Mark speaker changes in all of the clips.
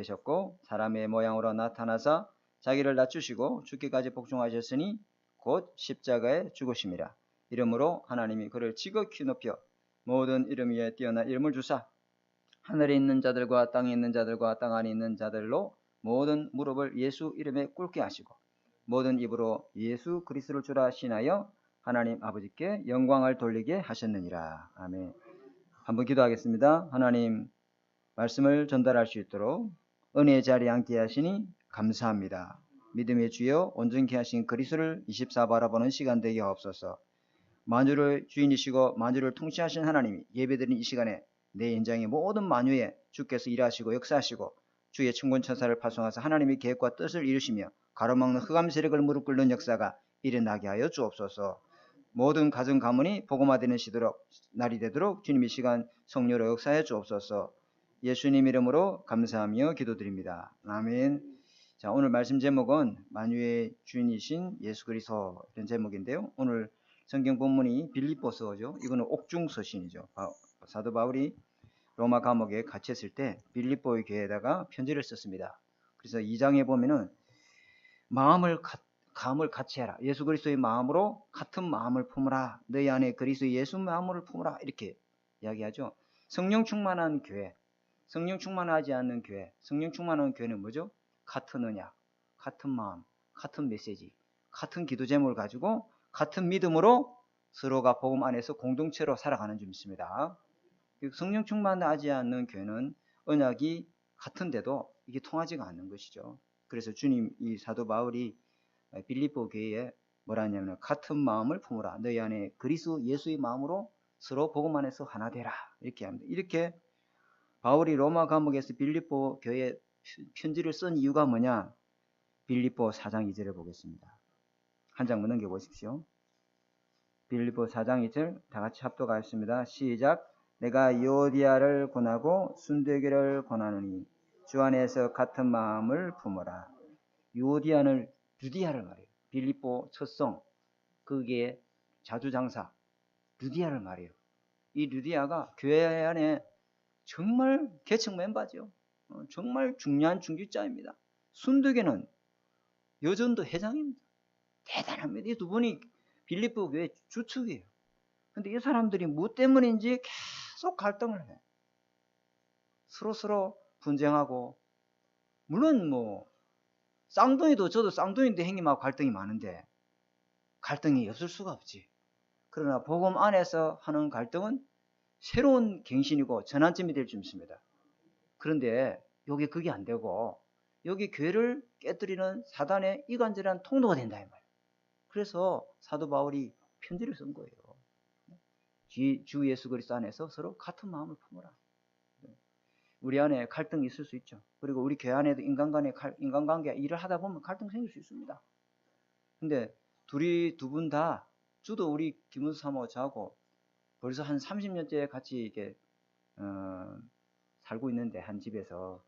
Speaker 1: 되셨고 사람의 모양으로 나타나사 자기를 낮추시고 죽기까지 복종하셨으니 곧 십자가에 죽으심이라. 이러므로 하나님이 그를 지극히 높여 모든 이름 위에 뛰어난 이름을 주사 하늘에 있는 자들과 땅에 있는 자들과 땅 안에 있는 자들로 모든 무릎을 예수 이름에 꿇게 하시고 모든 입으로 예수 그리스도를 주라 신하여 하나님 아버지께 영광을 돌리게 하셨느니라. 아멘. 한번 기도하겠습니다. 하나님 말씀을 전달할 수 있도록 은혜의 자리에 앉게 하시니 감사합니다. 믿음의 주여 온전케 하신 그리스도를 24 바라보는 시간 되게 하옵소서. 만유를 주인이시고 만유를 통치하신 하나님이 예배드린 이 시간에 내 인장의 모든 만유에 주께서 일하시고 역사하시고 주의 천군천사를 파송하사 하나님의 계획과 뜻을 이루시며 가로막는 흑암 세력을 무릎 꿇는 역사가 일어나게 하여 주옵소서. 모든 가정 가문이 복음화되는 날이 되도록 주님 이 시간 성령으로 역사해 주옵소서. 예수님 이름으로 감사하며 기도드립니다. 아멘. 자, 오늘 말씀 제목은 만유의 주인이신 예수 그리스도 이런 제목인데요. 오늘 성경 본문이 빌립보서죠. 이거는 옥중서신이죠. 사도 바울이 로마 감옥에 갇혔을 때 빌립보의 교회에다가 편지를 썼습니다. 그래서 2장에 보면은 마음을 같이 해라. 예수 그리스도의 마음으로 같은 마음을 품으라. 너희 안에 그리스도 예수 마음을 품으라. 이렇게 이야기하죠. 성령 충만한 교회, 성령 충만하지 않는 교회, 성령 충만한 교회는 뭐죠? 같은 언약, 같은 마음, 같은 메시지, 같은 기도 제목을 가지고 같은 믿음으로 서로가 복음 안에서 공동체로 살아가는 줄 믿습니다. 성령 충만하지 않는 교회는 언약이 같은데도 이게 통하지가 않는 것이죠. 그래서 주님 이 사도 바울이 빌립보 교회에 뭐라 하냐면 같은 마음을 품으라. 너희 안에 그리스도 예수의 마음으로 서로 복음 안에서 하나 되라. 이렇게 합니다. 이렇게 바울이 로마 감옥에서 빌립보 교회에 편지를 쓴 이유가 뭐냐? 빌립보 4장 2절을 보겠습니다. 한 장만 넘겨보십시오. 빌립보 4장 2절 다 같이 합독하겠습니다. 시작. 내가 유오디아를 권하고 순교기를 권하노니 주 안에서 같은 마음을 품어라. 유오디아는 루디아를 말해요. 빌립보 첫성 그게 자주장사 루디아를 말해요. 이 루디아가 교회 안에 정말 계층 멤버죠. 정말 중요한 중직자입니다. 순두계는 여전도 회장입니다. 대단합니다. 이 두 분이 빌립보 교회 주축이에요. 근데 이 사람들이 뭐 때문인지 계속 갈등을 해. 서로 분쟁하고 물론 뭐 쌍둥이도 저도 쌍둥이인데 형님하고 갈등이 많은데 갈등이 없을 수가 없지. 그러나 복음 안에서 하는 갈등은 새로운 갱신이고 전환점이 될 줄 믿습니다. 그런데 여기 그게 안 되고 여기 교회를 깨뜨리는 사단의 이간질한 통로가 된다 이 말이에요. 그래서 사도 바울이 편지를 쓴 거예요. 주 예수 그리스도 안에서 서로 같은 마음을 품어라. 우리 안에 갈등이 있을 수 있죠. 그리고 우리 교회 안에도 인간관계 일을 하다 보면 갈등 생길 수 있습니다. 근데 두 분 다 저도 우리 김은수 사모 저하고 벌써 한 30년째 같이 이렇게 살고 있는데 한 집에서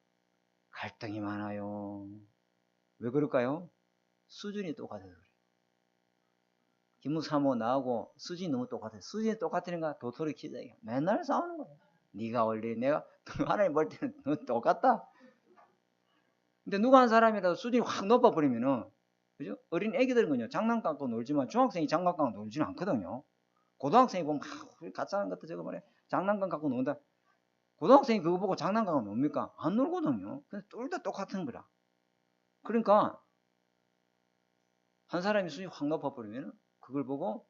Speaker 1: 갈등이 많아요. 왜 그럴까요? 수준이 똑같아서 그래요. 김은수 사모 나하고 수준이 너무 똑같아요. 수준이 똑같으니까 도토리 키자기가 맨날 싸우는 거예요. 네가 원래 내가 하나님 볼 때는 너 똑같다. 근데 누가 한 사람이라도 수준이 확 높아버리면은 그죠? 어린 애기들은요 장난감도 놀지만 중학생이 장난감 놀지는 않거든요. 고등학생이 보면 가짜는 것도 저거 말이야 장난감 갖고 논다. 고등학생이 그거 보고 장난감을 놉니까? 안 놀거든요. 그래서 둘 다 똑같은 거라. 그러니까 한 사람이 수준이 확 높아버리면 그걸 보고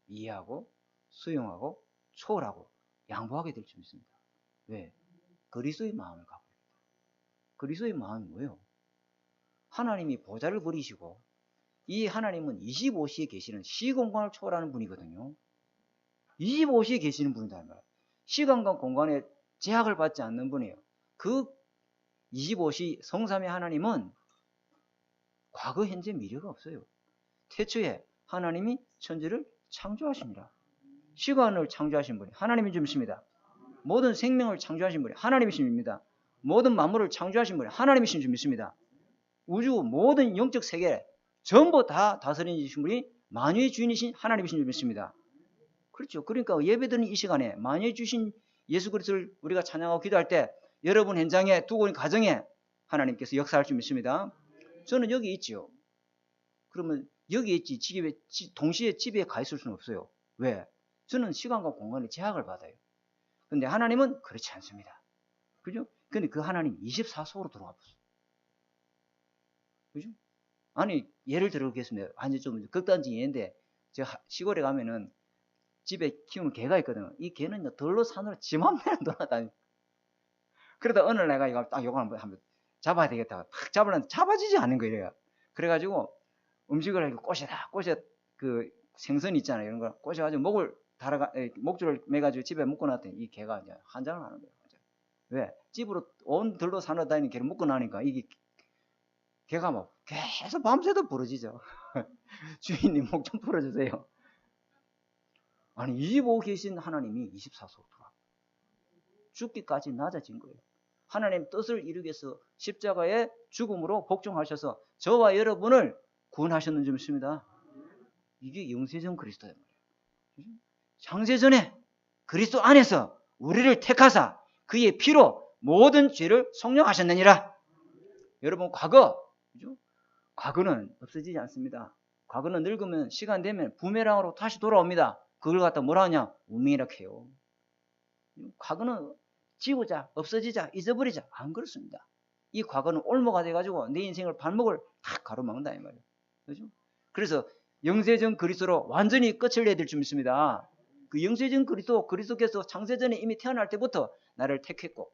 Speaker 1: 이해하고 수용하고 초월하고 양보하게 될 줄 믿습니다. 왜? 그리스도의 마음을 갖고 있다. 그리스도의 마음이 뭐예요? 하나님이 보좌를 버리시고 이 하나님은 25시에 계시는 시공간을 초월하는 분이거든요. 25시에 계시는 분이다 말이에요. 시간과 공간에 제약을 받지 않는 분이에요. 그 25시 성삼의 하나님은 과거, 현재, 미래가 없어요. 태초에 하나님이 천지를 창조하십니다. 시간을 창조하신 분이 하나님이 줍니다. 모든 생명을 창조하신 분이 하나님이신 분입니다. 모든 만물을 창조하신 분이 하나님이신 줄 믿습니다. 우주 모든 영적 세계 전부 다 다스리신 분이 만유의 주인이신 하나님이신 줄 믿습니다. 그렇죠. 그러니까 예배드리는 이 시간에 만유의 주신 예수 그리스도를 우리가 찬양하고 기도할 때 여러분 현장에 두고 있는 가정에 하나님께서 역사할 줄 믿습니다. 저는 여기 있지요. 그러면 여기 있지 집에 동시에 집에 가 있을 수는 없어요. 왜? 저는 시간과 공간에 제약을 받아요. 근데 하나님은 그렇지 않습니다. 그죠? 근데 그 하나님 24속으로 들어와 보세요. 그죠? 아니 예를 들어보겠습니다. 완전 좀 극단적인 예인데 제가 시골에 가면은 집에 키우는 개가 있거든요. 이 개는 들로 산으로 지 맘대로 돌아다니고 그러다 어느 날 내가 이거 딱 요거 한번 잡아야 되겠다. 탁 잡으려는데 잡아지지 않는 거예요. 그래가지고 음식을 이렇게 꼬셔 그 생선 있잖아요. 이런 걸 꼬셔가지고 목줄을 매가지고 집에 묶어 놨더니 이 개가 이제 한장을 하는 거예요. 왜? 집으로 온 들로 산으로 다니는 개를 묶어 놔니까 이게 개가 막 계속 밤새도 부러지죠. 주인님 목 좀 풀어주세요. 아니 25 계신 하나님이 24속 들어와. 죽기까지 낮아진 거예요. 하나님 뜻을 이루기 위해서 십자가의 죽음으로 복종하셔서 저와 여러분을 구원하셨는 줄 믿습니다. 이게 영세전 그리스도예요. 창세전에 그리스도 안에서 우리를 택하사 그의 피로 모든 죄를 속량하셨느니라. 여러분 과거는 없어지지 않습니다. 과거는 늙으면 시간 되면 부메랑으로 다시 돌아옵니다. 그걸 갖다 뭐라 하냐? 운명이라 해요. 과거는 지우자, 없어지자, 잊어버리자. 안 그렇습니다. 이 과거는 올모가 돼가지고 내 인생을 발목을 탁 가로막는다 이 말이에요. 그죠? 그래서 영세전 그리스도로 완전히 끝을 내야 될 줄 믿습니다. 그 영세전 그리스도께서 창세전에 이미 태어날 때부터 나를 택했고,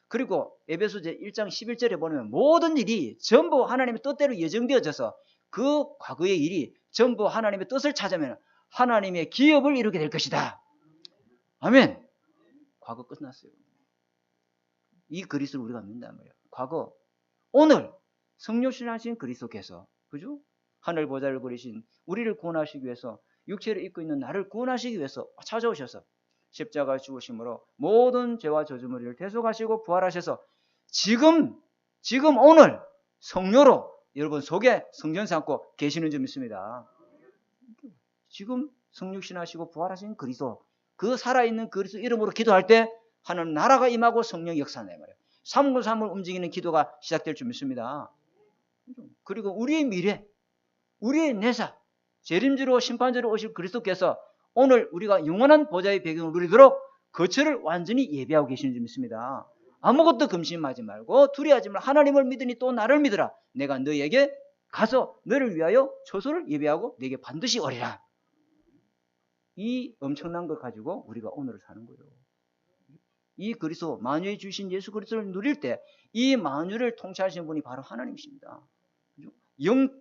Speaker 1: 그리고 에베소서 1장 11절에 보면 모든 일이 전부 하나님의 뜻대로 예정되어져서 그 과거의 일이 전부 하나님의 뜻을 찾으면 하나님의 기업을 이루게 될 것이다. 아멘. 과거 끝났어요. 이 그리스도를 우리가 믿는단 말이에요. 과거, 오늘 성육신하신 그리스도께서, 그죠? 하늘 보좌를 그리신 우리를 구원하시기 위해서 육체를 입고 있는 나를 구원하시기 위해서 찾아오셔서 십자가 죽으심으로 모든 죄와 저주머리를 대속하시고 부활하셔서 지금 오늘 성료로 여러분 속에 성전 삼고 계시는 줄 믿습니다. 지금 성육신하시고 부활하신 그리스도, 그 살아있는 그리스도 이름으로 기도할 때 하나님 나라가 임하고 성령 역사하는 말이에요. 393을 움직이는 기도가 시작될 줄 믿습니다. 그리고 우리의 미래, 우리의 내사, 재림주로 심판주로 오실 그리스도께서 오늘 우리가 영원한 보좌의 배경을 누리도록 거처를 완전히 예비하고 계시는 줄 믿습니다. 아무것도 금심하지 말고 두려워하지 말고 하나님을 믿으니 또 나를 믿으라. 내가 너에게 가서 너를 위하여 초소를 예비하고 내게 반드시 오리라. 이 엄청난 것 가지고 우리가 오늘을 사는 거예요. 이 그리스도, 만유에 주신 예수 그리스도를 누릴 때 이 만유를 통치하시는 분이 바로 하나님이십니다.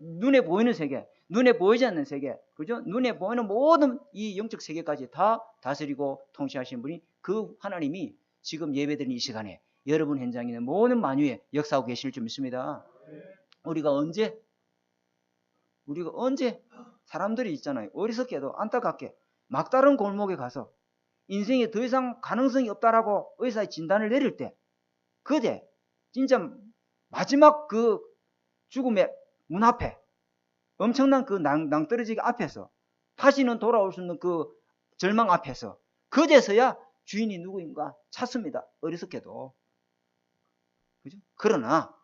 Speaker 1: 눈에 보이는 세계, 눈에 보이지 않는 세계, 그죠? 눈에 보이는 모든 이 영적 세계까지 다 다스리고 통치하시는 분이 그 하나님이 지금 예배드리는 이 시간에 여러분 현장에 있는 모든 만유에 역사하고 계실 줄 믿습니다. 우리가 언제 사람들이 있잖아요. 어리석게도 안타깝게 막다른 골목에 가서 인생에 더 이상 가능성이 없다라고 의사의 진단을 내릴 때 그때 진짜 마지막 그 죽음의 문 앞에 엄청난 그 낭떠러지기 앞에서 다시는 돌아올 수 없는 그 절망 앞에서 그제서야 주인이 누구인가 찾습니다. 어리석게도. 그죠? 그러나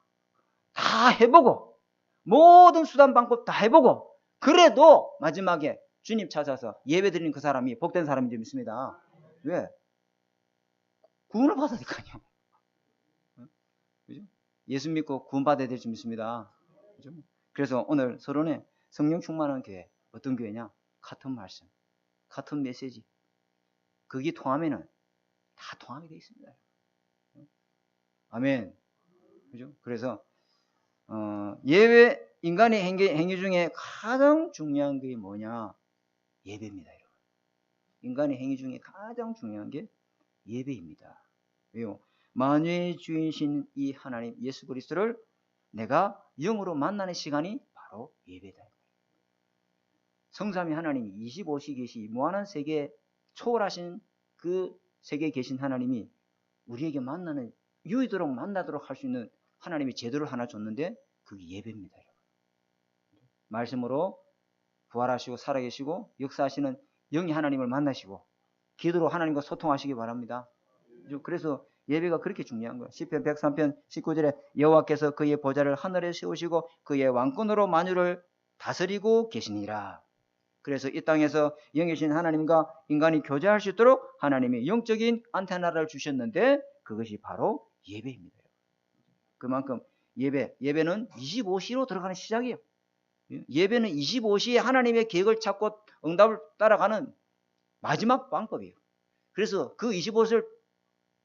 Speaker 1: 다 해보고 모든 수단 방법 다 해보고 그래도 마지막에 주님 찾아서 예배드리는 그 사람이 복된 사람인 줄 믿습니다. 왜? 구원을 받으니까요. 그죠? 예수 믿고 구원받아야 될 줄 믿습니다. 그죠? 그래서 오늘 서론에 성령 충만한 교회, 어떤 교회냐? 같은 말씀, 같은 메시지. 그게 통하면은 다 통하게 되어 있습니다. 아멘. 그죠? 그래서 예배, 인간의 행위 중에 가장 중요한 게 뭐냐? 예배입니다, 여러분. 인간의 행위 중에 가장 중요한 게 예배입니다. 왜요? 만유의 주이신 이 하나님 예수 그리스도를 내가 영으로 만나는 시간이 바로 예배다. 성삼위 하나님이 25시계시 무한한 세계에 초월하신 그 세계에 계신 하나님이 우리에게 유의도록 만나도록 할 수 있는 하나님이 제도를 하나 줬는데 그게 예배입니다. 말씀으로 부활하시고 살아계시고 역사하시는 영이 하나님을 만나시고 기도로 하나님과 소통하시기 바랍니다. 그래서 예배가 그렇게 중요한 거예요. 시편 103편 19절에 여호와께서 그의 보좌를 하늘에 세우시고 그의 왕권으로 만유를 다스리고 계시니라. 그래서 이 땅에서 영이신 하나님과 인간이 교제할 수 있도록 하나님이 영적인 안테나를 주셨는데 그것이 바로 예배입니다. 그만큼 예배는 25시로 들어가는 시작이에요. 예배는 25시에 하나님의 계획을 찾고 응답을 따라가는 마지막 방법이에요. 그래서 그 25시를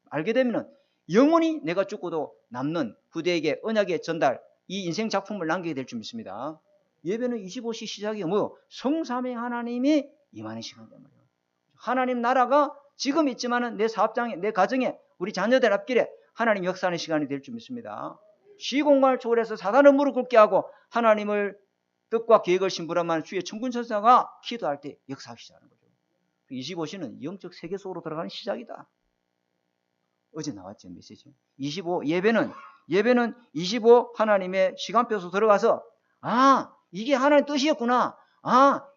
Speaker 1: 알게 되면 영원히 내가 죽고도 남는 후대에게 언약의 전달, 이 인생 작품을 남기게 될 줄 믿습니다. 예배는 25시 시작이 뭐요? 성삼위 하나님이 임하는 시간이란 말이에요. 하나님 나라가 지금 있지만은 내 사업장에, 내 가정에, 우리 자녀들 앞길에 하나님 역사하는 시간이 될 줄 믿습니다. 시공간을 초월해서 사단을 무릎 꿇게 하고 하나님을 뜻과 계획을 심부름하는 주의 천군천사가 기도할 때 역사하기 시작하는 거죠. 25시는 영적 세계 속으로 들어가는 시작이다. 어제 나왔죠, 메시지. 25 예배는 25 하나님의 시간표에서 들어가서 이게 하나님 뜻이었구나.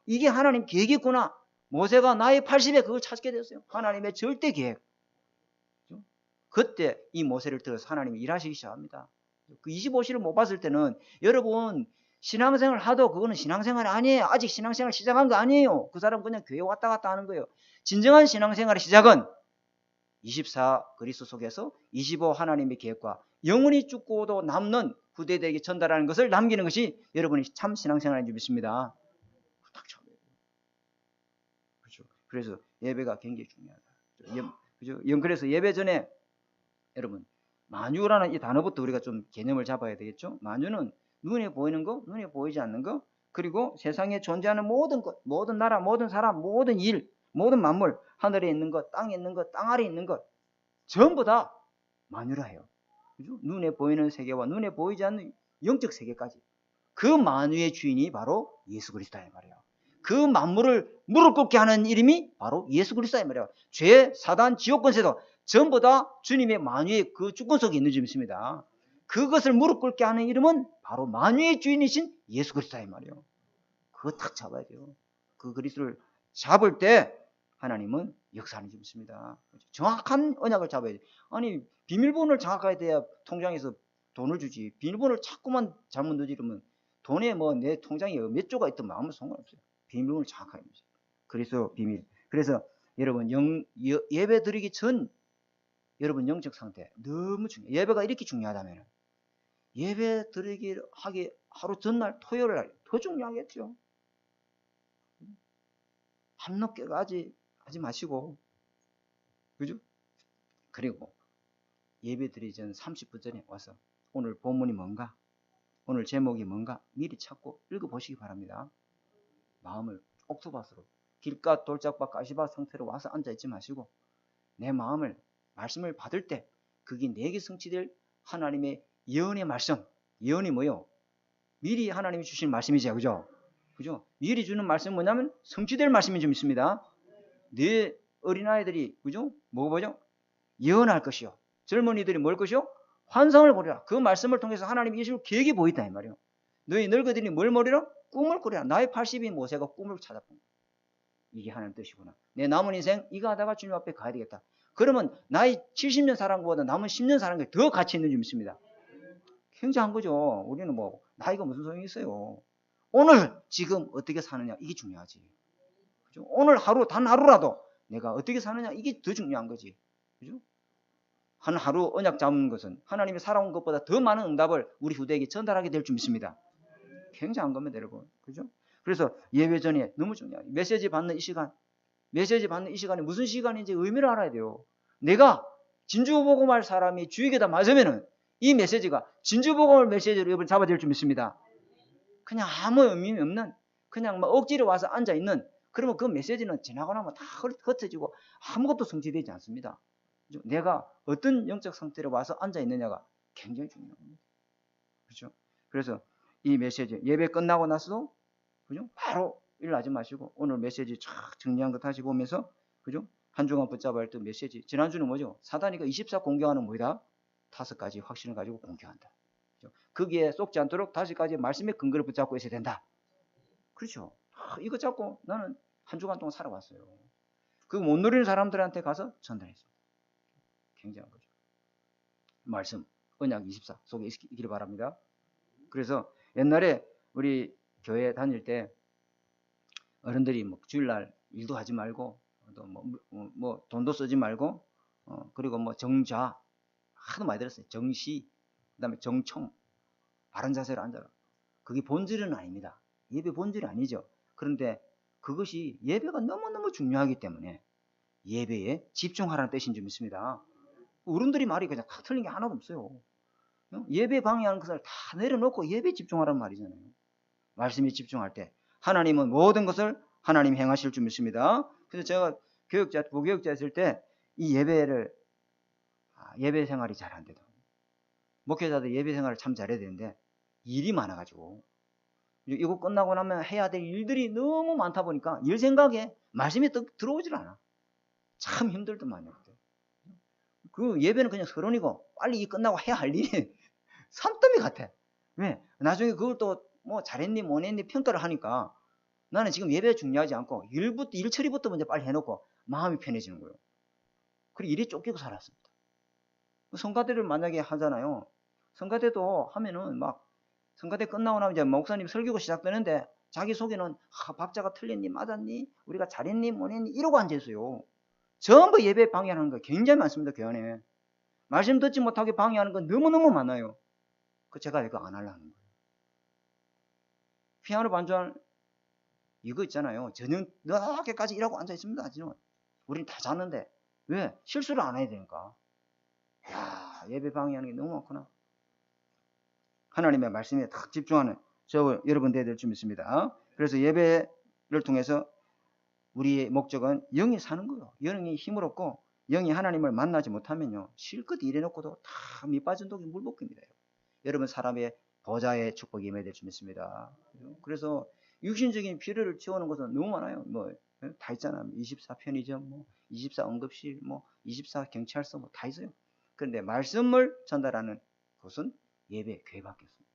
Speaker 1: 이게 하나님 계획이었구나. 모세가 나이 80에 그걸 찾게 됐어요. 하나님의 절대 계획. 그때 이 모세를 들어서 하나님이 일하시기 시작합니다. 그 25시를 못 봤을 때는 여러분 신앙생활 하도 그거는 신앙생활이 아니에요. 아직 신앙생활 시작한 거 아니에요. 그 사람 그냥 교회 왔다 갔다 하는 거예요. 진정한 신앙생활의 시작은 24 그리스도 속에서 25 하나님의 계획과 영원히 죽고도 남는 후대들에게 전달하는 것을 남기는 것이 여러분이 참 신앙생활인 줄 믿습니다. 딱 처음이에요. 그렇죠. 그래서 예배가 굉장히 중요하다. 그렇죠. 그래서 예배 전에 여러분 만유라는 이 단어부터 우리가 좀 개념을 잡아야 되겠죠. 만유는 눈에 보이는 거, 눈에 보이지 않는 거, 그리고 세상에 존재하는 모든 것, 모든 나라, 모든 사람, 모든 일, 모든 만물, 하늘에 있는 것, 땅에 있는 것, 땅 아래에 있는 것 전부 다 만유라 해요. 그죠? 눈에 보이는 세계와 눈에 보이지 않는 영적 세계까지 그 만유의 주인이 바로 예수 그리스도다 이 말이에요. 그 만물을 무릎 꿇게 하는 이름이 바로 예수 그리스도다 이 말이에요. 죄, 사단, 지옥 권세도 전부 다 주님의 만유의 그 주권 속에 있는 줄 믿습니다. 그것을 무릎 꿇게 하는 이름은 바로 만유의 주인이신 예수 그리스도다 이 말이에요. 그거 딱 잡아야 돼요. 그 그리스도를 잡을 때 하나님은 역사하는 줄 믿습니다. 정확한 언약을 잡아야 돼. 아니 비밀번호를 정확하게 돼야 통장에서 돈을 주지. 비밀번호를 자꾸만 잘못 넣으면 돈에 뭐 내 통장에 몇 조가 있든 아무 상관없어요. 비밀번호를 정확하게 넣으세요. 그래서 비밀. 그래서 여러분 예배 드리기 전 여러분 영적 상태 너무 중요해요. 예배가 이렇게 중요하다면 예배 드리기 하기 하루 전날 토요일 날 더 중요하겠죠. 밤늦게까지 하지 마시고, 그죠? 그리고 예배 드리기 전 30분 전에 와서 오늘 본문이 뭔가, 오늘 제목이 뭔가 미리 찾고 읽어보시기 바랍니다. 마음을 옥토밭으로 길가 돌짝밭 가시밭 상태로 와서 앉아있지 마시고 내 마음을 말씀을 받을 때 그게 내게 성취될 하나님의 예언의 말씀. 예언이 뭐요? 미리 하나님이 주신 말씀이죠. 그죠? 그죠? 미리 주는 말씀은 뭐냐면 성취될 말씀인 줄 믿습니다. 네 어린아이들이 그죠? 뭐죠? 예언할 것이요. 젊은이들이 뭘 것이요? 환상을 보리라. 그 말씀을 통해서 하나님이 예수 계획이 보인다 이 말이요. 너희 늙은이들이 뭘 보리라? 꿈을 꾸리라. 나이 80인 모세가 꿈을 찾아본 거야. 이게 하나님 뜻이구나. 내 남은 인생 이거 하다가 주님 앞에 가야 되겠다. 그러면 나이 70년 살은 것보다 남은 10년 사는 게 더 가치 있는 줄 믿습니다. 굉장한 거죠. 우리는 뭐 나이가 무슨 소용이 있어요. 오늘 지금 어떻게 사느냐 이게 중요하지. 그죠? 오늘 하루 단 하루라도 내가 어떻게 사느냐 이게 더 중요한 거지. 그죠? 한 하루 언약 잡는 것은 하나님이 살아온 것보다 더 많은 응답을 우리 후대에게 전달하게 될 줄 믿습니다. 굉장한 겁니다, 여러분. 그죠? 그래서 예배 전에 너무 중요해요. 메시지 받는 이 시간, 메시지 받는 이 시간이 무슨 시간인지 의미를 알아야 돼요. 내가 진주복음할 사람이 주에게다 맞으면은 이 메시지가 진주복음을 메시지로 여러분 잡아질 줄 믿습니다. 그냥 아무 의미 없는 그냥 막 억지로 와서 앉아있는 그러면 그 메시지는 지나고 나면 다 흩어지고 아무것도 성취되지 않습니다. 내가 어떤 영적 상태로 와서 앉아있느냐가 굉장히 중요합니다. 그렇죠? 그래서 이 메시지 예배 끝나고 나서도 그죠? 바로 일하지 마시고 오늘 메시지 쫙 정리한 것 다시 보면서 그죠? 한 주간 붙잡아야 할 메시지. 지난주는 뭐죠? 사단이 24 공격하는 뭐이다? 5가지 확신을 가지고 공격한다. 그렇죠? 거기에 속지 않도록 5가지 말씀의 근거를 붙잡고 있어야 된다. 그렇죠? 이거 잡고 나는 한 주간 동안 살아왔어요. 그거 못 누리는 사람들한테 가서 전달했습니다. 굉장한 거죠. 말씀, 언약 24 속에 있기를 바랍니다. 그래서 옛날에 우리 교회 다닐 때 어른들이 뭐 주일날 일도 하지 말고 또 뭐 돈도 쓰지 말고 그리고 뭐 정좌 하도 많이 들었어요. 정시, 그다음에 정청, 바른 자세로 앉아라. 그게 본질은 아닙니다. 예배 본질이 아니죠. 그런데 그것이 예배가 너무너무 중요하기 때문에 예배에 집중하라는 뜻인 줄 믿습니다. 어른들이 말이 그냥 탁 틀린 게 하나도 없어요. 예배 방해하는 것을 다 내려놓고 예배에 집중하라는 말이잖아요. 말씀에 집중할 때 하나님은 모든 것을 하나님 행하실 줄 믿습니다. 그래서 제가 부교육자 했을 때 이 예배를 예배 생활이 잘 안 되더라고요. 목회자들 예배 생활을 참 잘해야 되는데 일이 많아가지고 이거 끝나고 나면 해야 될 일들이 너무 많다 보니까 일 생각에 말씀이 들어오질 않아. 참 힘들더만요. 그 예배는 그냥 서론이고 빨리 이 끝나고 해야 할 일이 산더미 같아. 왜? 나중에 그걸 또 뭐 잘했니 못했니 평가를 하니까 나는 지금 예배 중요하지 않고 일 처리부터 먼저 빨리 해놓고 마음이 편해지는 거예요. 그리고 일이 쫓기고 살았습니다. 성가대를 만약에 하잖아요. 성가대도 하면은 막 성가대 끝나고 나면 이제 목사님 설교가 시작되는데 자기 속에는 박자가 틀렸니 맞았니 우리가 잘했니 못했니 이러고 앉아있어요. 전부 예배 방해하는 거 굉장히 많습니다. 교회 안에. 말씀 듣지 못하게 방해하는 건 너무너무 많아요. 그 제가 이거 안 하려는 거예요. 피아노 반주할 이거 있잖아요. 저녁 늦게까지 일하고 앉아있습니다. 지금. 우린 다 자는데 왜? 실수를 안 해야 되니까. 야, 예배 방해하는 게 너무 많구나. 하나님의 말씀에 딱 집중하는 여러분 돼야 될 줄 믿습니다. 그래서 예배를 통해서 우리의 목적은 영이 사는 거예요. 영이 힘을 얻고 영이 하나님을 만나지 못하면요. 실컷 일해놓고도 다 밑빠진 독이 물볶입니다. 여러분 사람의 보좌의 축복이 임해야 될 줄 믿습니다. 그래서 육신적인 필요를 채우는 것은 너무 많아요. 뭐 다 있잖아요. 24 편의점, 뭐 24 응급실, 뭐 24 경찰서 뭐 다 있어요. 그런데 말씀을 전달하는 곳은 예배 교회밖에 없습니다.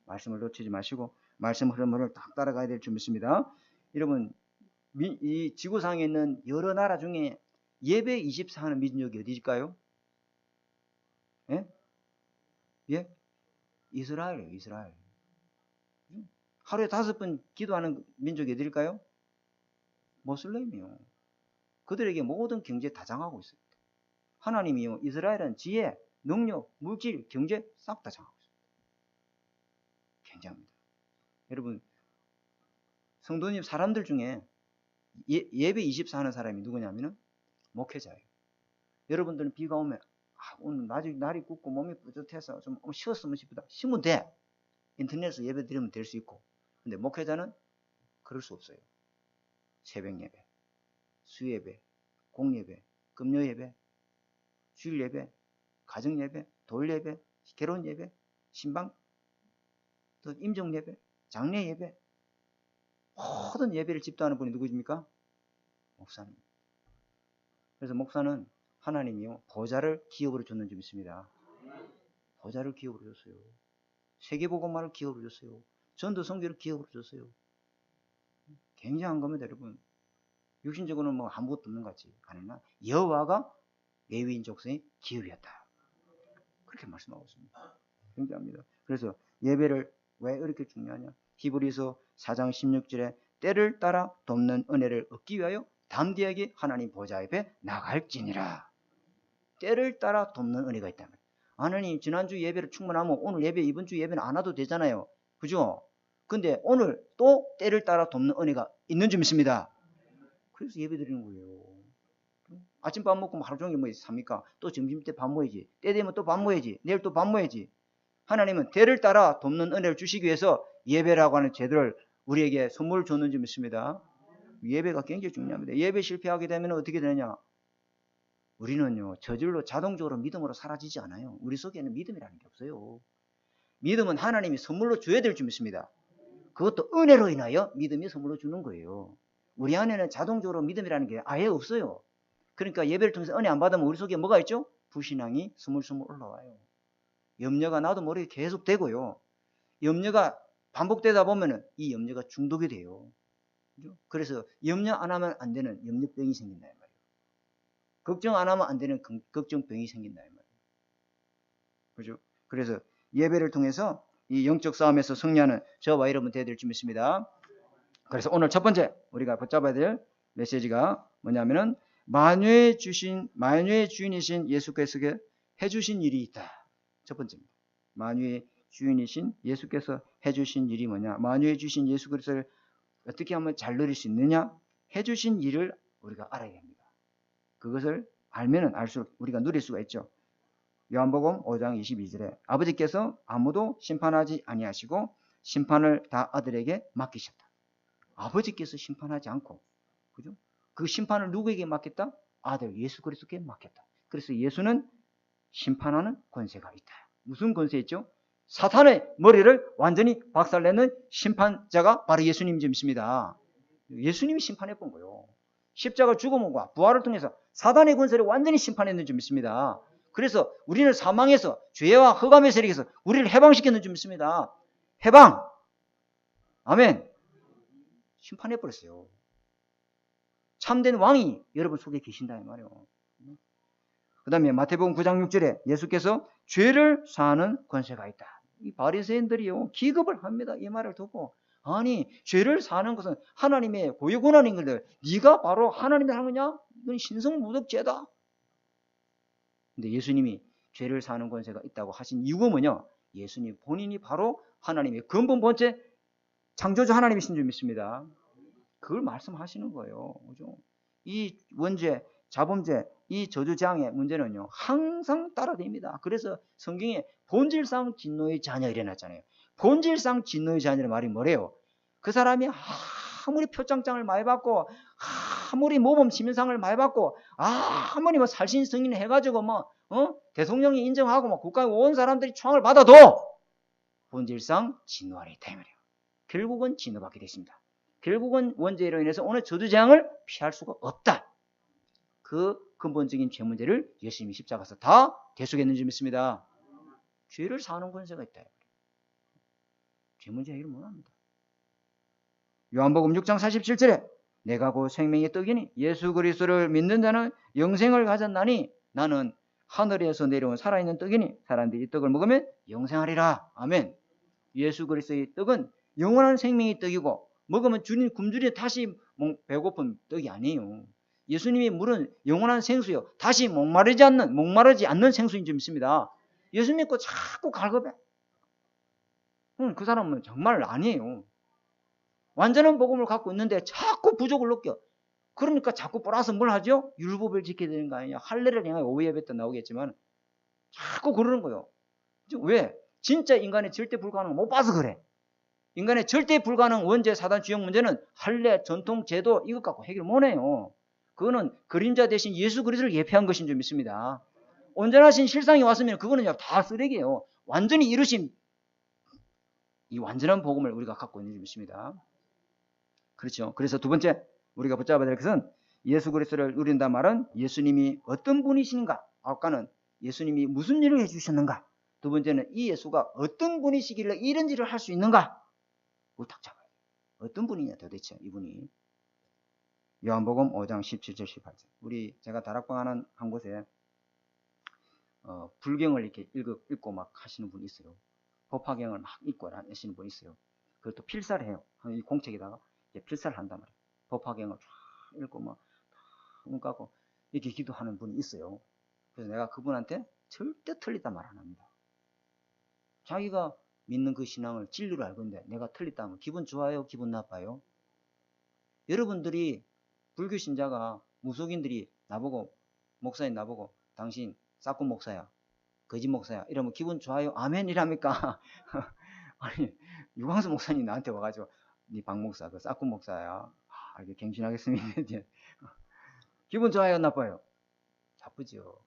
Speaker 1: 말씀을 놓치지 마시고 말씀 흐름을 딱 따라가야 될 줄 믿습니다. 여러분 이 지구상에 있는 여러 나라 중에 예배 24 하는 민족이 어디일까요? 예? 예? 이스라엘이에요. 이스라엘. 하루에 5번 기도하는 민족이 어디일까요? 모슬렘이요. 그들에게 모든 경제 다 장하고 있습니다. 하나님이요. 이스라엘은 지혜, 능력, 물질, 경제 싹 다 장하고 있습니다. 굉장합니다. 여러분 성도님 사람들 중에 예배 24 하는 사람이 누구냐면은 목회자예요. 여러분들은 비가 오면 오늘 날이 굽고 몸이 뿌듯해서 좀 쉬었으면 싶다. 쉬면 돼. 인터넷에서 예배 드리면 될 수 있고. 근데 목회자는 그럴 수 없어요. 새벽 예배, 수예배, 공예배, 금요예배, 주일 예배, 가정 예배, 돌 예배, 결혼 예배, 신방, 또 임종 예배, 장례 예배, 모든 예배를 집도하는 분이 누구십니까? 목사님. 그래서 목사는 하나님이요 보좌를 기업으로 줬는 줄 믿습니다. 보좌를 기업으로 줬어요. 세계복음화를 기업으로 줬어요. 전도 선교를 기업으로 줬어요. 굉장한 겁니다, 여러분. 육신적으로는 뭐 아무것도 없는 것 같지 않으나 여호와가 레위인 족속의 기업이었다. 그렇게 말씀하고 있습니다. 굉장합니다. 그래서 예배를 왜 이렇게 중요하냐? 히브리서 4장 16절에 때를 따라 돕는 은혜를 얻기 위하여 담대하게 하나님 보좌 앞에 나갈지니라. 때를 따라 돕는 은혜가 있다면 하나님 지난주 예배를 충분하면 오늘 예배 이번 주 예배는 안 와도 되잖아요. 그죠? 근데 오늘 또 때를 따라 돕는 은혜가 있는 줄 믿습니다. 그래서 예배 드리는 거예요. 아침밥 먹고 하루 종일 뭐 삽니까? 또 점심때 밥 먹어야지. 때 되면 또 밥 먹어야지. 내일 또 밥 먹어야지. 하나님은 때를 따라 돕는 은혜를 주시기 위해서 예배라고 하는 제도를 우리에게 선물을 줬는 줄 믿습니다. 예배가 굉장히 중요합니다. 예배 실패하게 되면 어떻게 되느냐? 우리는요 저절로 자동적으로 믿음으로 사라지지 않아요. 우리 속에는 믿음이라는 게 없어요. 믿음은 하나님이 선물로 줘야 될 줄 믿습니다. 그것도 은혜로 인하여 믿음이 선물로 주는 거예요. 우리 안에는 자동적으로 믿음이라는 게 아예 없어요. 그러니까 예배를 통해서 은혜 안 받으면 우리 속에 뭐가 있죠? 불신앙이 스물스물 올라와요. 염려가 나도 모르게 계속 되고요. 염려가 반복되다 보면은 이 염려가 중독이 돼요. 그래서 염려 안 하면 안 되는 염려병이 생긴다 이 말이에요. 걱정 안 하면 안 되는 걱정병이 생긴다 이 말이에요. 그죠? 그래서 예배를 통해서 이 영적 싸움에서 승리하는 저와 여러분 되어야 될 줄 믿습니다. 그래서 오늘 첫 번째 우리가 붙잡아야 될 메시지가 뭐냐면은 만유의 주인이신 예수께서 해주신 일이 있다. 첫 번째입니다. 만유의 주인이신 예수께서 해주신 일이 뭐냐? 만유의 주신 예수 그리스도를 어떻게 하면 잘 누릴 수 있느냐? 해주신 일을 우리가 알아야 합니다. 그것을 알면은 알수록 우리가 누릴 수가 있죠. 요한복음 5장 22절에 아버지께서 아무도 심판하지 아니하시고 심판을 다 아들에게 맡기셨다. 아버지께서 심판하지 않고, 그죠? 그 심판을 누구에게 맡겼다? 아들 예수 그리스도께 맡겼다. 그래서 예수는 심판하는 권세가 있다. 무슨 권세 있죠? 사탄의 머리를 완전히 박살내는 심판자가 바로 예수님이십니다. 예수님이 심판해 본 거예요. 십자가 죽음과 부활을 통해서 사단의 권세를 완전히 심판했는 줄 믿습니다. 그래서 우리는 사망에서 죄와 흑암의 세력에서 우리를 해방시켰는 줄 믿습니다. 해방. 아멘. 심판해 버렸어요. 참된 왕이 여러분 속에 계신다 이 말이에요. 그 다음에 마태복음 9장 6절에 예수께서 죄를 사하는 권세가 있다. 이 바리새인들이요 기겁을 합니다. 이 말을 듣고 아니 죄를 사하는 것은 하나님의 고유 권한인 건데 네가 바로 하나님이 하는 거냐? 이건 신성모독죄다. 근데 예수님이 죄를 사하는 권세가 있다고 하신 이유가 뭐냐? 예수님 본인이 바로 하나님의 근본 본체 창조주 하나님이신 줄 믿습니다. 그걸 말씀하시는 거예요. 그죠? 이 원죄, 자범죄, 이 저주재앙의 문제는요 항상 따라다닙니다. 그래서 성경에 본질상 진노의 자녀 이래놨잖아요. 본질상 진노의 자녀의 말이 뭐래요? 그 사람이 아무리 표창장을 많이 받고 아무리 모범 시민상을 많이 받고 아무리 뭐 살신 승인 해가지고 대통령이 인정하고 국가에 온 사람들이 총을 받아도 본질상 진노 안에 있다 이 말이에요. 결국은 진노받게 됐습니다. 결국은 원죄로 인해서 오늘 저주재앙을 피할 수가 없다. 그 근본적인 죄 문제를 예수님이 십자가에서 다 대속했는 줄 믿습니다. 죄를 사하는 권세가 있다. 죄 문제 해결 못합니다. 요한복음 6장 47절에 내가 곧 생명의 떡이니 예수 그리스도를 믿는 자는 영생을 가졌나니 나는 하늘에서 내려온 살아있는 떡이니 사람들이 이 떡을 먹으면 영생하리라. 아멘. 예수 그리스도의 떡은 영원한 생명의 떡이고 먹으면 굶주려 다시 배고픈 떡이 아니에요. 예수님의 물은 영원한 생수요. 다시 목마르지 않는 생수인 줄 믿습니다. 예수 믿고 자꾸 갈급해. 그 사람은 정말 아니에요. 완전한 복음을 갖고 있는데 자꾸 부족을 느껴. 그러니까 자꾸 플러스 뭘 하죠? 율법을 지켜야 되는 거 아니냐. 할례를 향해 오후 예배 때 나오겠지만 자꾸 그러는 거예요. 왜? 진짜 인간의 절대 불가능을 못 봐서 그래. 인간의 절대 불가능 원죄 사단 주역 문제는 할례, 전통, 제도 이것 갖고 해결 못해요. 그거는 그림자 대신 예수 그리스도를 예표한 것인 줄 믿습니다. 온전하신 실상이 왔으면 그거는 다 쓰레기예요. 완전히 이루신 이 완전한 복음을 우리가 갖고 있는 줄 믿습니다. 그렇죠. 그래서 두 번째 우리가 붙잡아야 될 것은 예수 그리스도를 누린다 말은 예수님이 어떤 분이신가? 아까는 예수님이 무슨 일을 해주셨는가? 두 번째는 이 예수가 어떤 분이시길래 이런 일을 할 수 있는가? 그걸 딱 잡아야 돼요. 어떤 분이냐 도대체 이분이. 요한복음 5장 17절 18절. 제가 다락방 하는 한 곳에 불경을 이렇게 읽고 막 하시는 분이 있어요. 법화경을 막 읽고 하시는 분이 있어요. 그것도 필사를 해요. 이 공책에다가 필사를 한단 말이에요. 법화경을 쫙 읽고 막 까고 이렇게 기도하는 분이 있어요. 그래서 내가 그분한테 절대 틀리다 말 안 합니다. 자기가 믿는 그 신앙을 진리로 알고 있는데 내가 틀리다 하면 기분 좋아요? 기분 나빠요? 여러분들이 불교 신자가 무속인들이 나보고 목사님 나보고 당신 싹군 목사야 거짓 목사야 이러면 기분 좋아요? 아멘이랍니까? 아니 유광수 목사님 나한테 와가지고 네 박 목사 그 싹군 목사야 이렇게 갱신하겠습니다. 기분 좋아요? 나빠요? 나쁘죠.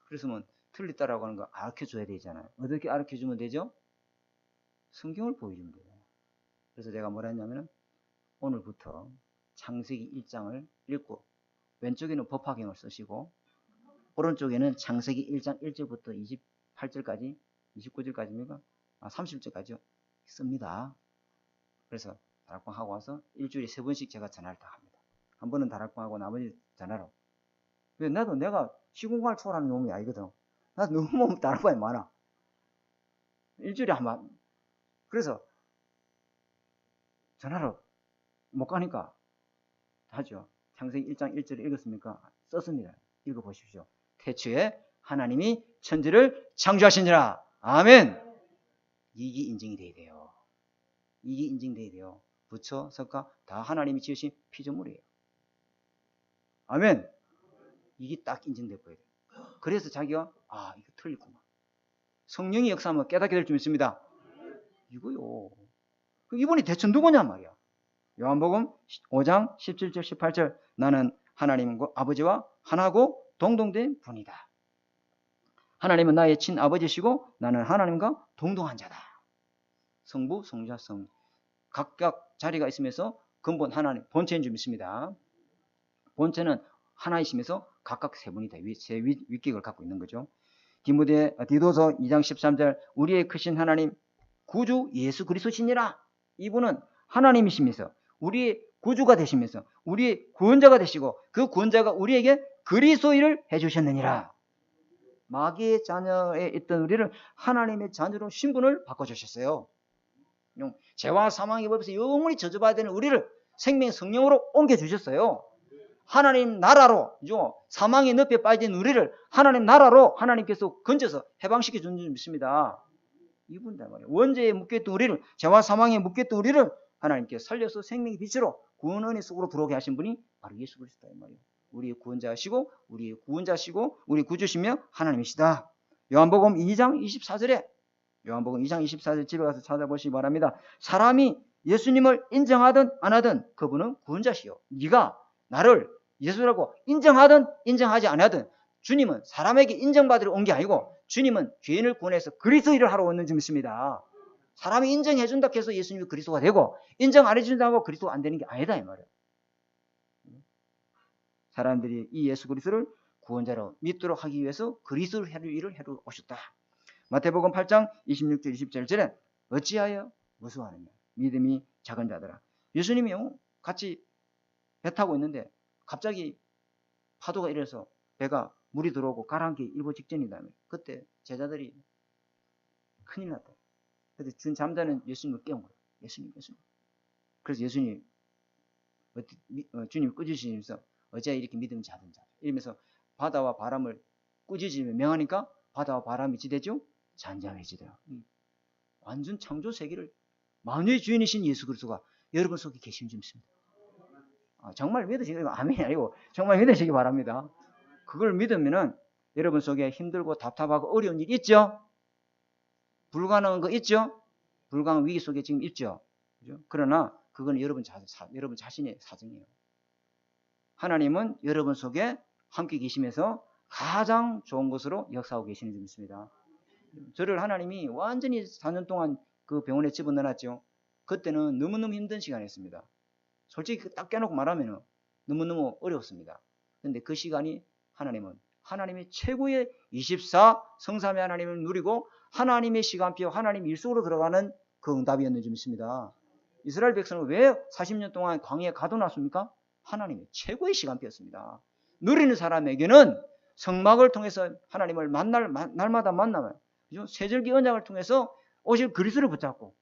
Speaker 1: 그래서 틀리다라고 하는 거 알려줘야 되잖아요. 어떻게 알려주면 되죠? 성경을 보여주면 돼요. 그래서 제가 뭐라 했냐면 오늘부터 창세기 1장을 읽고 왼쪽에는 법화경을 쓰시고 오른쪽에는 창세기 1장 1절부터 28절까지 29절까지입니까? 30절까지요. 씁니다. 그래서 다락방 하고 와서 일주일에 3번씩 제가 전화를 다 합니다. 한 번은 다락방 하고 나머지 전화로. 왜 나도 내가 시공간을 초월하는 놈이 아니거든. 나 너무 다른 바에 많아. 일주일에 한 번. 그래서 전화로 못 가니까 하죠. 창세기 1장 1절을 읽었습니까? 썼습니다. 읽어보십시오. 태초에 하나님이 천지를 창조하시니라. 아멘. 이게 인정이 돼야 돼요. 이게 인정돼야 돼요. 부처, 석가 다 하나님이 지으신 피조물이에요. 아멘. 이게 딱 인정돼 보여야 돼요. 그래서 자기가 이거 틀리구나. 성령이 역사하면 깨닫게 될 줄 믿습니다. 이거요. 이분이 대체 누구냐 말이야. 요한복음 5장 17절 18절 나는 하나님과 아버지와 하나고 동동된 분이다. 하나님은 나의 친아버지시고 나는 하나님과 동동한 자다. 성부, 성자, 성 각각 자리가 있으면서 근본 하나님 본체인 줄 믿습니다. 본체는 하나이시면서 각각 세 분이 다 세 위격을 갖고 있는 거죠. 디도서 2장 13절 우리의 크신 하나님 구주 예수 그리스도시니라. 이분은 하나님이시면서 우리의 구주가 되시면서 우리의 구원자가 되시고 그 구원자가 우리에게 그리스도인을 해주셨느니라. 마귀의 자녀에 있던 우리를 하나님의 자녀로 신분을 바꿔주셨어요. 죄와 사망의 법에서 영원히 저주받아야 되는 우리를 생명의 성령으로 옮겨주셨어요. 하나님 나라로 사망의 늪에 빠진 우리를 하나님 나라로 하나님께서 건져서 해방시켜 준 줄 믿습니다. 이분다 말이에요. 원죄에 묶였던 우리를 죄와 사망에 묶였던 우리를 하나님께서 살려서 생명의 빛으로 구원 은혜 속으로 들어오게 하신 분이 바로 예수 그리스도다 말이에요. 우리의 구원자시고 우리의 구원자시고 우리 구주시며 하나님이시다. 요한복음 2장 24절에 요한복음 2장 24절 집에 가서 찾아보시기 바랍니다. 사람이 예수님을 인정하든 안 하든 그분은 구원자시요. 네가 나를 예수라고 인정하든 인정하지 않하든 주님은 사람에게 인정받으러 온 게 아니고 주님은 죄인을 구원해서 그리스도 일을 하러 오는 줄 믿습니다. 사람이 인정해준다고 해서 예수님이 그리스도가 되고 인정 안 해준다고 그리스도가 안 되는 게 아니다 이 말이에요. 사람들이 이 예수 그리스도를 구원자로 믿도록 하기 위해서 그리스도를 해줄 일을 해러 오셨다. 마태복음 8장 26절 27절에 어찌하여 무수하느냐 믿음이 작은 자들아. 예수님이요 같이 배 타고 있는데 갑자기 파도가 일어서 배가 물이 들어오고 가라앉기 일보 직전이다. 그때 제자들이 큰일 났다. 그래서 잠자는 예수님을 깨운 거예요. 예수님. 그래서 예수님이 주님이 꾸짖으시면서 어찌하여 이렇게 믿음이 작은 자 이러면서 바다와 바람을 꾸짖으며 명하니까 바다와 바람이 지대죠. 잔잔해지더라. 완전 창조 세계를 만유의 주인이신 예수 그리스도가 여러분 속에 계신 줄 믿습니다. 정말 믿으시기 아멘이 아니고 정말 믿으시기 바랍니다. 그걸 믿으면은 여러분 속에 힘들고 답답하고 어려운 일 있죠? 불가능한 거 있죠? 불가능한 위기 속에 지금 있죠? 그죠? 그러나 그건 여러분 자신의 사정이에요. 하나님은 여러분 속에 함께 계시면서 가장 좋은 것으로 역사하고 계시는 줄 믿습니다. 저를 하나님이 완전히 4년 동안 그 병원에 집어넣어놨죠. 그때는 너무너무 힘든 시간이었습니다. 솔직히 딱 깨놓고 말하면 너무너무 어려웠습니다. 그런데 그 시간이 하나님은 하나님의 최고의 24 성삼위 하나님을 누리고 하나님의 시간표 하나님 일 속으로 들어가는 그 응답이었는지 믿습니다. 이스라엘 백성은 왜 40년 동안 광야에 가둬놨습니까? 하나님의 최고의 시간표였습니다. 누리는 사람에게는 성막을 통해서 하나님을 날마다 만나면 세절기 언약을 통해서 오실 그리스도를 붙잡고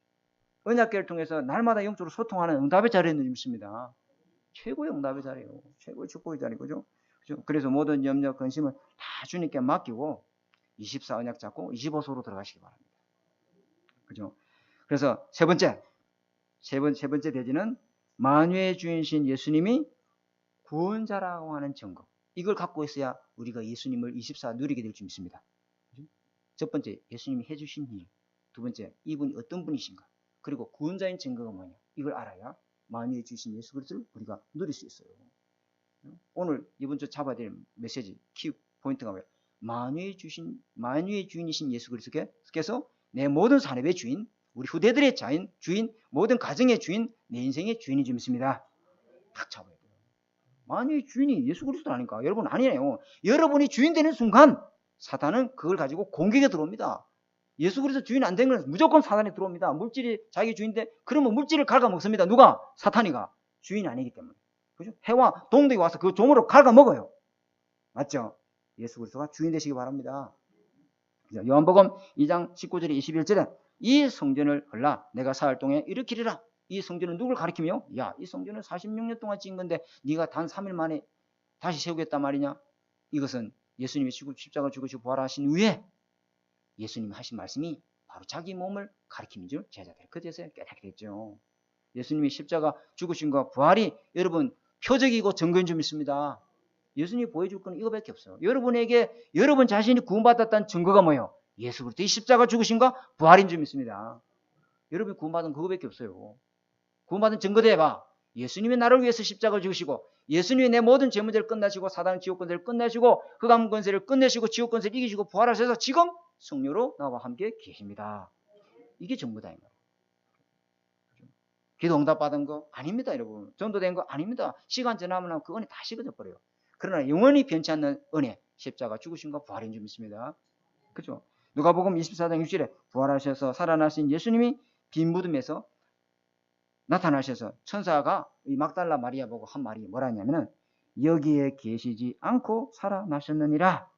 Speaker 1: 언약궤를 통해서 날마다 영적으로 소통하는 응답의 자리였는지 믿습니다. 최고의 응답의 자리예요. 최고의 축복의 자리죠. 그래서 모든 염려, 근심을 다 주님께 맡기고 24 언약 잡고 25소로 들어가시기 바랍니다. 그죠? 그래서 세 번째 대지는 만유의 주인이신 예수님이 구원자라고 하는 증거. 이걸 갖고 있어야 우리가 예수님을 24 누리게 될 줄 믿습니다. 첫 번째, 예수님이 해주신 일. 두 번째, 이분이 어떤 분이신가. 그리고 구원자인 증거가 뭐냐. 이걸 알아야 만유의 주신 예수 그리스도를 우리가 누릴 수 있어요. 오늘 이번 주 잡아야 될 메시지, 키 포인트가 뭐예요? 만유의 주인이신 예수 그리스도께서 내 모든 산업의 주인, 우리 후대들의 주인, 모든 가정의 주인, 내 인생의 주인이 좀 있습니다. 딱 잡아야 돼요. 만유의 주인이 예수 그리스도라니까. 여러분 아니에요. 여러분이 주인 되는 순간 사탄은 그걸 가지고 공격에 들어옵니다. 예수 그리스도 주인 안 되는 건 무조건 사탄이 들어옵니다. 물질이 자기 주인인데 그러면 물질을 갉아먹습니다. 누가? 사탄이가. 주인이 아니기 때문에. 그죠? 해와 동독이 와서 그 종으로 갉아먹어요. 맞죠? 예수 그리스도가 주인 되시기 바랍니다. 요한복음 2장 19절에 21절에 이 성전을 헐라 내가 사흘 동안에 일으키리라. 이 성전은 누굴 가리키며 야, 이 성전은 46년 동안 찍은 건데 네가 단 3일 만에 다시 세우겠단 말이냐. 이것은 예수님이 십자가 죽으시고 부활하신 후에 예수님이 하신 말씀이 바로 자기 몸을 가리키는 줄 제자들이 그제서야 깨닫게 됐죠. 예수님이 십자가 죽으신과 부활이 여러분 표적이고 증거인 줄 믿습니다. 예수님이 보여줄 건 이거밖에 없어요. 여러분에게 여러분 자신이 구원받았다는 증거가 뭐예요? 예수 그리스도의 십자가 죽으신과 부활인 줄 믿습니다. 여러분이 구원받은 그거밖에 없어요. 구원받은 증거 대봐. 예수님이 나를 위해서 십자가를 죽으시고 예수님이 내 모든 죄 문제를 끝내시고 사단 지옥 권세를 끝내시고 흑암 권세를 끝내시고 지옥 권세를 이기시고 부활하셔서 지금 성령으로 나와 함께 계십니다. 이게 전부다 이 말이에요. 기도 응답 받은 거 아닙니다, 여러분. 전도된 거 아닙니다. 시간 지나면 그 은혜 다 식어져 버려요. 그러나 영원히 변치 않는 은혜, 십자가 죽으신과 부활인 줄 믿습니다. 그죠? 누가복음 24장 6절에 부활하셔서 살아나신 예수님이 빈 무덤에서 나타나셔서 천사가 이 막달라 마리아 보고 한 말이 뭐라 했냐면은 여기에 계시지 않고 살아나셨느니라.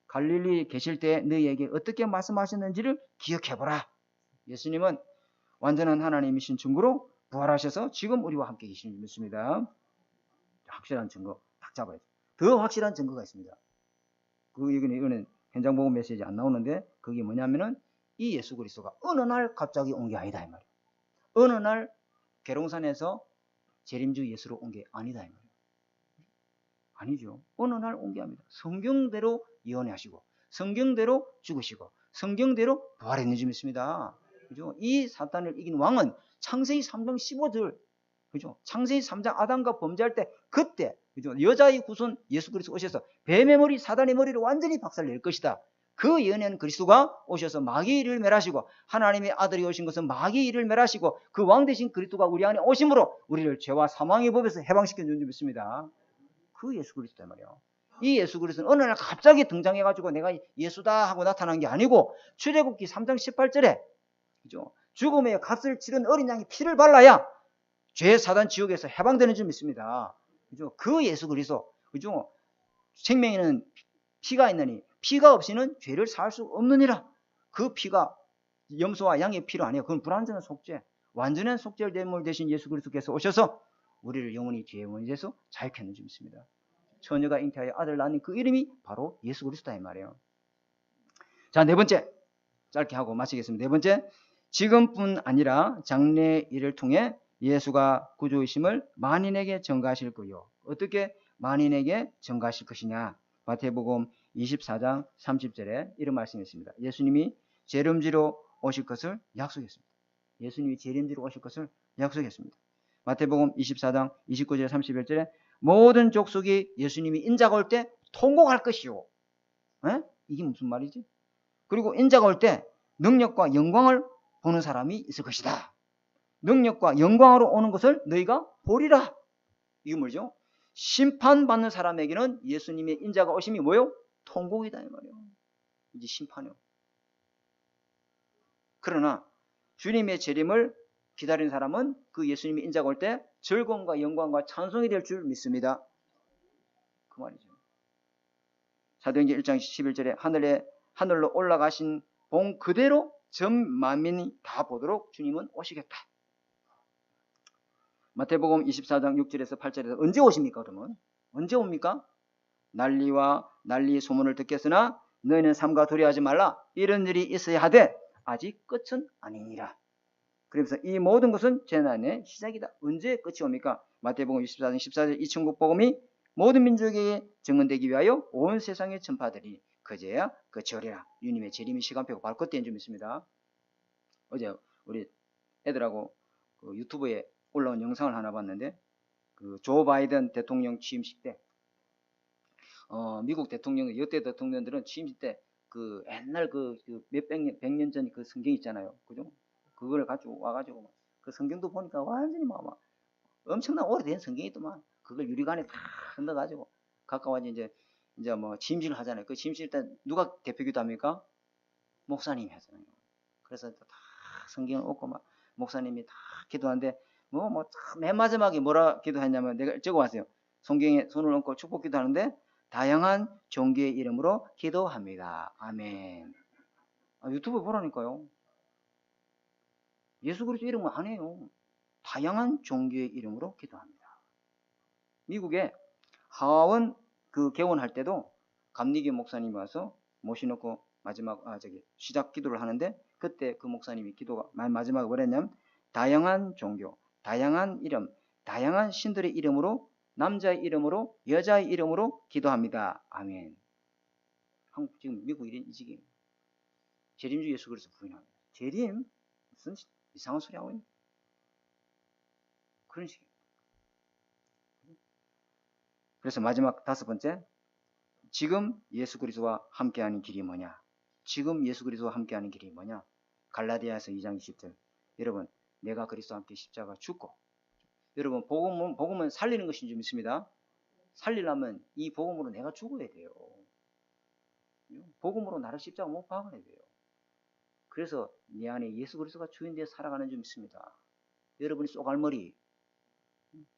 Speaker 1: 갈릴리 계실 때 너희에게 어떻게 말씀하셨는지를 기억해보라. 예수님은 완전한 하나님이신 증거로 부활하셔서 지금 우리와 함께 계시는 줄 믿습니다. 확실한 증거 딱 잡아야죠. 더 확실한 증거가 있습니다. 이거는 현장 보고 메시지 안 나오는데 그게 뭐냐면은 이 예수 그리스도가 어느 날 갑자기 온 게 아니다 이 말이에요. 어느 날 계룡산에서 재림주 예수로 온 게 아니다 이 말이에요. 아니죠. 어느 날 온 게 아닙니다. 성경대로 예언하시고 성경대로 죽으시고 성경대로 부활했는 줄 믿습니다. 그죠? 이 사탄을 이긴 왕은 창세기 3장 15절 그죠? 창세기 3장 아담과 범죄할 때 그때 그죠? 여자의 후손 예수 그리스도 오셔서 뱀의 머리 사단의 머리를 완전히 박살낼 것이다. 그 예언한 그리스도가 오셔서 마귀의 일을 멸하시고 하나님의 아들이 오신 것은 마귀의 일을 멸하시고 그 왕 대신 그리스도가 우리 안에 오심으로 우리를 죄와 사망의 법에서 해방시켜 준 줄 믿습니다. 그 예수 그리스도란 말이에요. 이 예수 그리스도는 어느 날 갑자기 등장해가지고 내가 예수다 하고 나타난 게 아니고 출애굽기 3장 18절에 그죠? 죽음의 값을 치른 어린 양이 피를 발라야 죄 사단 지옥에서 해방되는 줄 믿습니다. 그죠? 그 예수 그리스도 그죠? 생명에는 피가 있느니 피가 없이는 죄를 살 수 없느니라. 그 피가 염소와 양의 피로 아니에요. 그건 불완전한 속죄. 완전한 속죄를 제물 대신 예수 그리스도께서 오셔서 우리를 영원히 죄의 원죄에서 자유케 하는 줄 믿습니다. 처녀가 잉태하여 아들 낳는 그 이름이 바로 예수 그리스도다 이 말이에요. 자, 네 번째 짧게 하고 마치겠습니다. 네 번째, 지금뿐 아니라 장래의 일을 통해 예수가 구주이심을 만인에게 전가하실 거요. 어떻게 만인에게 전가하실 것이냐. 마태복음 24장 30절에 이런 말씀이 있습니다. 예수님이 재림지로 오실 것을 약속했습니다. 예수님이 재림지로 오실 것을 약속했습니다. 마태복음 24장 29절 31절에 모든 족속이 예수님이 인자가 올 때 통곡할 것이요. 에? 이게 무슨 말이지? 그리고 인자가 올 때 능력과 영광을 보는 사람이 있을 것이다. 능력과 영광으로 오는 것을 너희가 보리라. 이게 뭐죠? 심판받는 사람에게는 예수님의 인자가 오심이 뭐요? 통곡이다 이 말이에요. 이제 심판이요. 그러나 주님의 재림을 기다리는 사람은 그 예수님의 인자가 올 때 즐거움과 영광과 찬송이 될 줄 믿습니다. 그 말이죠. 사도행전 1장 11절에 하늘로 올라가신 본 그대로 전 만민이 다 보도록 주님은 오시겠다. 마태복음 24장 6절에서 8절에서 언제 오십니까 그러면? 언제 옵니까? 난리의 소문을 듣겠으나 너희는 삼가 두려워하지 말라. 이런 일이 있어야 하되 아직 끝은 아니니라. 그래서 이 모든 것은 재난의 시작이다. 언제 끝이 옵니까? 마태복음 24장 14절 이 천국 복음이 모든 민족에게 증언되기 위하여 온 세상에 전파되리. 그제야 끝이 오리라. 주님의 재림의 시간표가 바로 그때인 줄 믿습니다. 어제 우리 애들하고 그 유튜브에 올라온 영상을 하나 봤는데 그 조 바이든 대통령 취임식 때 미국 대통령 역대 대통령들은 취임식 때 그 옛날 그 몇백 년 전 그 성경 있잖아요. 그죠? 그걸 가지고 와가지고 그 성경도 보니까 완전히 막 엄청난 오래된 성경이 있더만 그걸 유리관에 다 넣어가지고 가까워지 이제 뭐 취임식을 하잖아요. 그 취임식 때 누가 대표기도 합니까? 목사님이 하잖아요. 그래서 다 성경을 얻고 막 목사님이 다 기도하는데 맨 마지막에 뭐라 기도했냐면 내가 적어왔어요. 성경에 손을 얹고 축복 기도하는데 다양한 종교의 이름으로 기도합니다. 아멘. 유튜브 보라니까요. 예수 그리스도 이름은 안 해요. 다양한 종교의 이름으로 기도합니다. 미국에 하원 그 개원할 때도 감리교 목사님이 와서 모셔놓고 마지막 시작 기도를 하는데, 그때 그 목사님이 기도가 마지막에 뭐랬냐면 다양한 종교, 다양한 이름, 다양한 신들의 이름으로, 남자의 이름으로, 여자의 이름으로 기도합니다. 아멘. 한국 지금 미국 이 지금 재림주 예수 그리스도 부인합니다. 재림? 무슨 이상한 소리 하고 있는 그런 식이에요. 그래서 마지막 5번째, 지금 예수 그리스도와 함께하는 길이 뭐냐? 지금 예수 그리스도와 함께하는 길이 뭐냐? 갈라디아서 2장 20절. 여러분, 내가 그리스도와 함께 십자가 죽고, 여러분 복음은 살리는 것인 줄 믿습니다. 살리려면 이 복음으로 내가 죽어야 돼요. 복음으로 나를 십자가 못 박아야 돼요. 그래서 내 안에 예수 그리스도가 주인되어 살아가는 줄 믿습니다. 여러분이 쏘갈머리,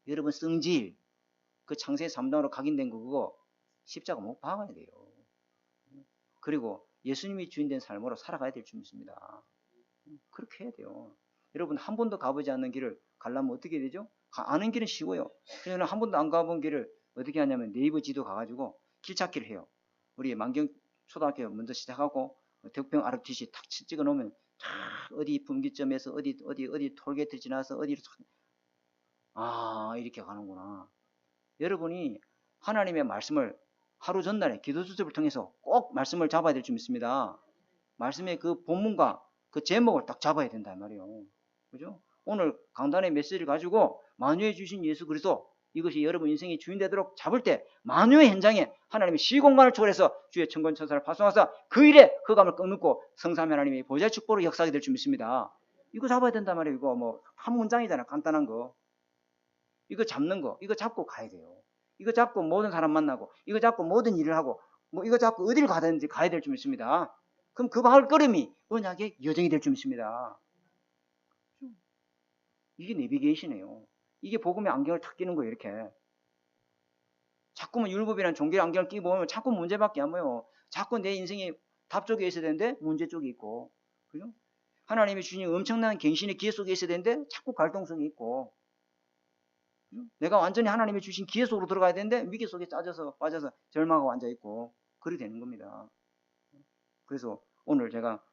Speaker 1: 여러분 성질, 그 창세기 3장으로 각인된 거 그거 십자가 못 박아야 돼요. 그리고 예수님이 주인된 삶으로 살아가야 될 줄 믿습니다. 그렇게 해야 돼요. 여러분 한 번도 가보지 않는 길을 가려면 어떻게 되죠? 아는 길은 쉬워요. 그래서 한 번도 안 가본 길을 어떻게 하냐면 네이버 지도 가가지고 길 찾기를 해요. 우리 만경 초등학교 먼저 시작하고 대구평 RTC 탁 찍어 놓으면 어디 분기점에서 어디 톨게이트 지나서 어디로 이렇게 가는구나. 여러분이 하나님의 말씀을 하루 전날에 기도 수첩을 통해서 꼭 말씀을 잡아야 될 줄 믿습니다. 말씀의 그 본문과 그 제목을 딱 잡아야 된단 말이에요. 그죠? 오늘 강단의 메시지를 가지고 만유해 주신 예수 그리스도, 이것이 여러분 인생의 주인 되도록 잡을 때 만유의 현장에 하나님이 시공간을 초월해서 주의 천군 천사를 파송하사 그 일에 흑암을 끊고 성삼 하나님의 보좌의 축복으로 역사하게 될 줄 믿습니다. 이거 잡아야 된단 말이에요. 이거 뭐 한 문장이잖아. 간단한 거. 이거 잡는 거, 이거 잡고 가야 돼요. 이거 잡고 모든 사람 만나고, 이거 잡고 모든 일을 하고, 뭐 이거 잡고 어디를 가든지 가야 될 줄 믿습니다. 그럼 그 발걸음이 언약의 여정이 될 줄 믿습니다. 이게 내비게이션이에요. 이게 복음의 안경을 탁 끼는 거예요. 이렇게 자꾸만 율법이라는 종교의 안경을 끼고 보면 자꾸 문제밖에 안 보여요. 자꾸 내 인생이 답 쪽에 있어야 되는데 문제 쪽에 있고, 그죠? 하나님이 주신 엄청난 갱신의 기회 속에 있어야 되는데 자꾸 갈등성이 있고, 내가 완전히 하나님이 주신 기회 속으로 들어가야 되는데 위기 속에 빠져서 절망하고 앉아있고, 그렇게 되는 겁니다. 그래서 오늘 제가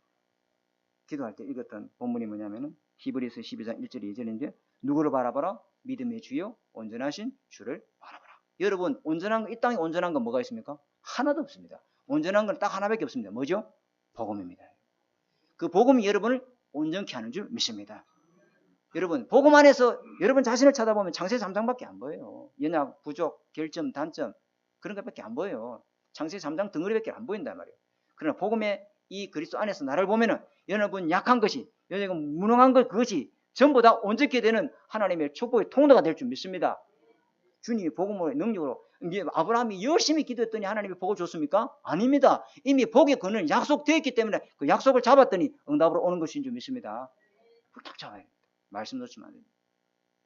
Speaker 1: 기도할 때 읽었던 본문이 뭐냐면은 히브리서 12장 1절 2절인데, 누구를 바라봐라? 믿음의 주요 온전하신 주를 바라봐라. 여러분, 온전한 거, 이 땅에 온전한 건 뭐가 있습니까? 하나도 없습니다. 온전한 건 딱 하나밖에 없습니다. 뭐죠? 복음입니다. 그 복음이 여러분을 온전케 하는 줄 믿습니다. 여러분, 복음 안에서 여러분 자신을 쳐다보면 창세기 3장밖에 안 보여요. 연약, 부족, 결점, 단점, 그런 것밖에 안 보여요. 창세기 3장 덩어리밖에 안 보인단 말이에요. 그러나 복음의 이 그리스도 안에서 나를 보면은 여러분 약한 것이, 여러분 무능한 것, 그것이 전부 다 온전케 되는 하나님의 축복의 통로가 될 줄 믿습니다. 주님이 복음으로 능력으로, 아브라함이 열심히 기도했더니 하나님이 복을 줬습니까? 아닙니다. 이미 복의 근은 약속되어 있기 때문에 그 약속을 잡았더니 응답으로 오는 것인 줄 믿습니다. 그걸 딱 잡아야 됩니다. 말씀 놓치면 안 됩니다.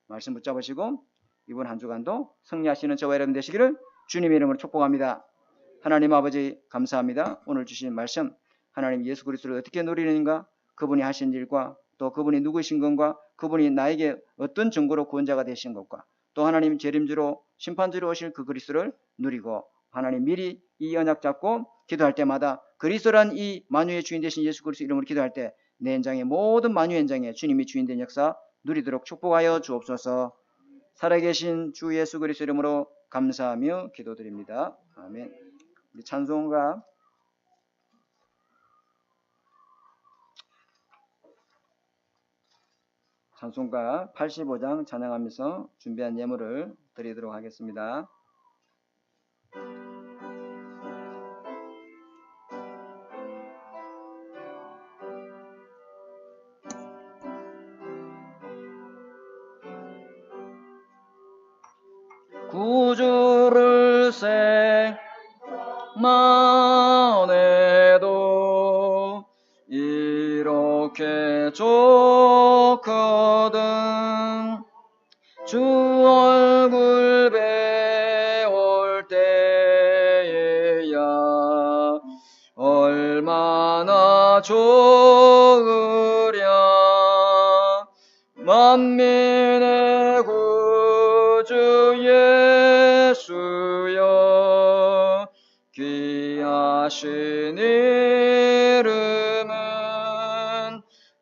Speaker 1: 말씀 붙잡으시고 이번 한 주간도 승리하시는 저와 여러분 되시기를 주님의 이름으로 축복합니다. 하나님 아버지 감사합니다. 오늘 주신 말씀, 하나님 예수 그리스도를 어떻게 누리는가, 그분이 하신 일과 또 그분이 누구신 것과 그분이 나에게 어떤 증거로 구원자가 되신 것과 또 하나님 재림주로 심판주로 오실 그 그리스도를 누리고, 하나님 미리 이 언약 잡고 기도할 때마다 그리스도란 이 만유의 주인 되신 예수 그리스도 이름으로 기도할 때 내 현장의 모든 만유 현장에 주님이 주인된 역사 누리도록 축복하여 주옵소서. 살아계신 주 예수 그리스도 이름으로 감사하며 기도드립니다. 아멘. 우리 찬송가 85장 찬양하면서 준비한 예물을 드리도록 하겠습니다. 구주를 생만 해도 이렇게 좋거든. 주 얼굴 배울 때에 좋으랴. 만민의 구주 예수여, 귀하신 이름은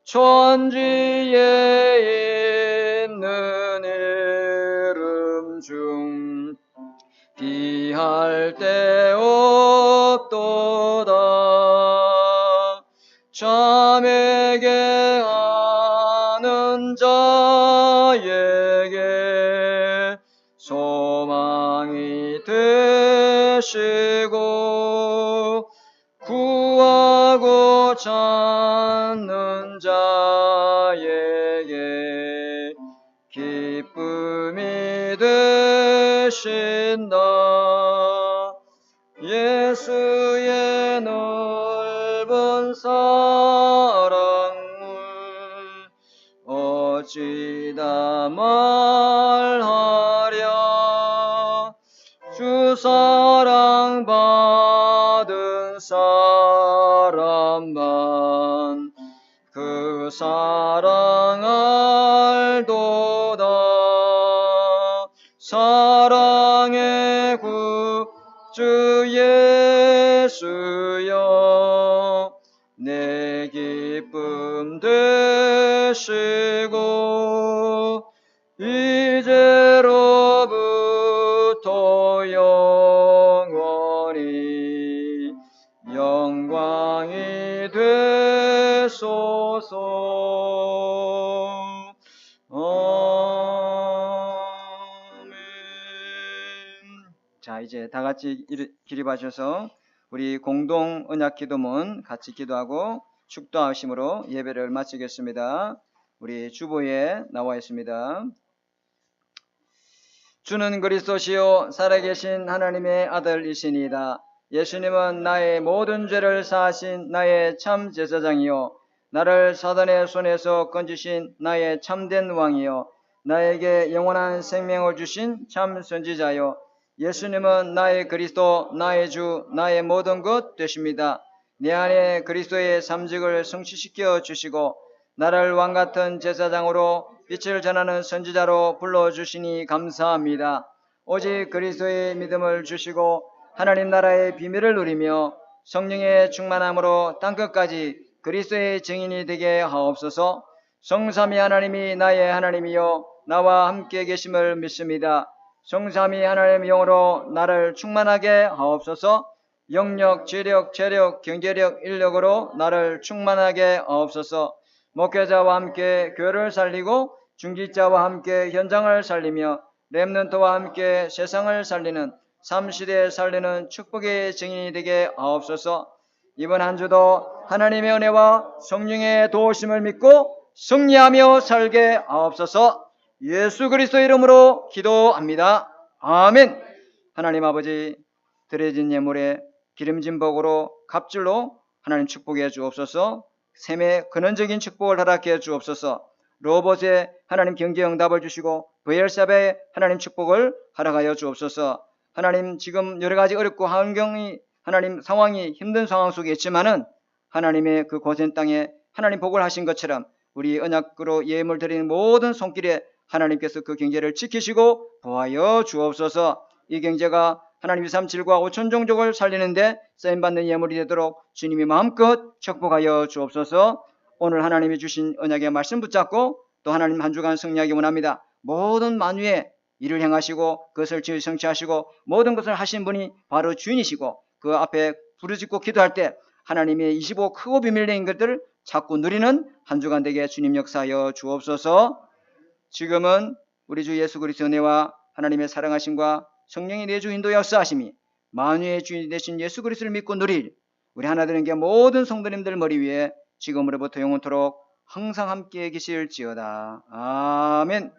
Speaker 1: 천지에 있는 이름 중 비할 데 없도다. 참에게 하는 자에게 소망이 되시고, 구하고 찾는 자에게 기쁨이 되신다. 예수의 넓은 사랑을 어찌다 말하랴. 주 사랑 받은 사람만 그 사랑 알도다. 사랑의 구주 예수여, 내 기쁨 되시고, 이제로부터 영원히 영광이 되소서. 아멘. 자, 이제 다 같이 기립하셔서 우리 공동 언약 기도문 같이 기도하고 축도하심으로 예배를 마치겠습니다. 우리 주보에 나와 있습니다. 주는 그리스도시요 살아계신 하나님의 아들이시니이다. 예수님은 나의 모든 죄를 사하신 나의 참 제사장이요, 나를 사단의 손에서 건지신 나의 참된 왕이요, 나에게 영원한 생명을 주신 참 선지자요, 예수님은 나의 그리스도, 나의 주, 나의 모든 것 되십니다. 내 안에 그리스도의 삼직을 성취시켜 주시고, 나를 왕같은 제사장으로 빛을 전하는 선지자로 불러주시니 감사합니다. 오직 그리스도의 믿음을 주시고 하나님 나라의 비밀을 누리며 성령의 충만함으로 땅끝까지 그리스도의 증인이 되게 하옵소서. 성삼위 하나님이 나의 하나님이요 나와 함께 계심을 믿습니다. 성삼위 하나님의 영으로 나를 충만하게 하옵소서. 영력, 지력, 체력, 경제력, 인력으로 나를 충만하게 하옵소서. 목회자와 함께 교회를 살리고 중직자와 함께 현장을 살리며 렘넌트와 함께 세상을 살리는 삼시대에 살리는 축복의 증인이 되게 하옵소서. 이번 한 주도 하나님의 은혜와 성령의 도우심을 믿고 승리하며 살게 하옵소서. 예수 그리스도 이름으로 기도합니다. 아멘. 하나님 아버지, 드려진 예물에 기름진 복으로 갑질로 하나님 축복해 주옵소서. 샘의 근원적인 축복을 허락해 주옵소서. 로봇에 하나님 경제 응답을 주시고 브엘사베에 하나님 축복을 허락하여 주옵소서. 하나님 지금 여러 가지 어렵고 환경이 하나님 상황이 힘든 상황 속에 있지만은 하나님의 그 고센 땅에 하나님 복을 하신 것처럼 우리 언약으로 예물 드리는 모든 손길에 하나님께서 그 경제를 지키시고 보하여 주옵소서. 이 경제가 하나님 237과 5천 종족을 살리는데 쓰임받는 예물이 되도록 주님이 마음껏 축복하여 주옵소서. 오늘 하나님이 주신 언약의 말씀 붙잡고 또 하나님 한 주간 승리하기 원합니다. 모든 만유의 일을 행하시고 그것을 성취하시고 모든 것을 하신 분이 바로 주인이시고 그 앞에 부르짖고 기도할 때 하나님의 25 크고 비밀된 것들을 자꾸 누리는 한 주간 되게 주님 역사하여 주옵소서. 지금은 우리 주 예수 그리스도의 은혜와 하나님의 사랑하심과 성령의 내주 인도 역사하심이 만유의 주인 되신 예수 그리스도를 믿고 누릴 우리 하나 되는 게 모든 성도님들 머리 위에 지금으로부터 영원토록 항상 함께 계실지어다. 아멘.